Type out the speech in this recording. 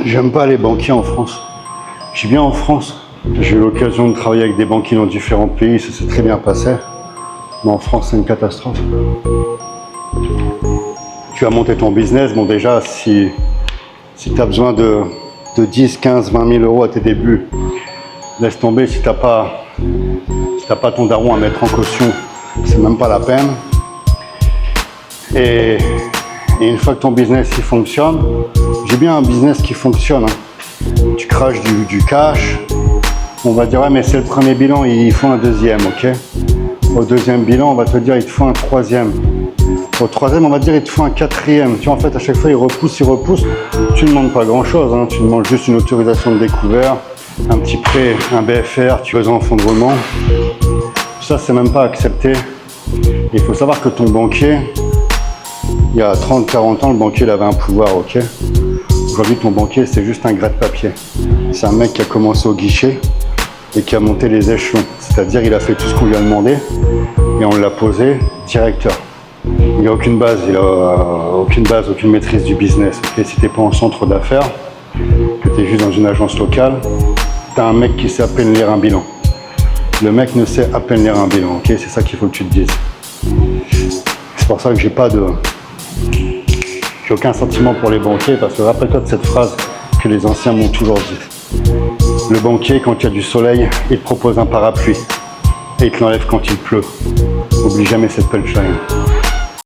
J'aime pas les banquiers en France. Je suis bien en France. J'ai eu l'occasion de travailler avec des banquiers dans différents pays, ça s'est très bien passé. Mais en France, c'est une catastrophe. Tu as monté ton business, bon déjà, si tu as besoin de 10, 15, 20 000 euros à tes débuts, laisse tomber. Si t'as pas ton daron à mettre en caution, c'est même pas la peine. Et une fois que ton business il fonctionne, j'ai bien un business qui fonctionne. Tu craches du cash, on va dire ouais mais c'est le premier bilan, il faut un deuxième, ok. Au deuxième bilan, on va te dire il te faut un troisième. Au troisième, on va te dire il te faut un quatrième. Tu vois, en fait, à chaque fois, il repousse. Tu ne demandes pas grand-chose, hein. Tu demandes juste une autorisation de découvert, un petit prêt, un BFR, tu es en fonds de roulement. Ça, c'est même pas accepté. Il faut savoir que ton banquier, il y a 30-40 ans, le banquier il avait un pouvoir, ok. Aujourd'hui, ton banquier, c'est juste un gratte-papier. C'est un mec qui a commencé au guichet et qui a monté les échelons. C'est-à-dire, il a fait tout ce qu'on lui a demandé et on l'a posé directeur. Il n'a aucune base, aucune maîtrise du business. Okay, si tu n'es pas en centre d'affaires, que tu es juste dans une agence locale, tu as un mec qui sait à peine lire un bilan. Le mec ne sait à peine lire un bilan, ok, c'est ça qu'il faut que tu te dises. C'est pour ça que j'ai aucun sentiment pour les banquiers, parce que rappelle-toi de cette phrase que les anciens m'ont toujours dit. Le banquier, quand il y a du soleil, il te propose un parapluie et il te l'enlève quand il pleut. N'oublie jamais cette punchline.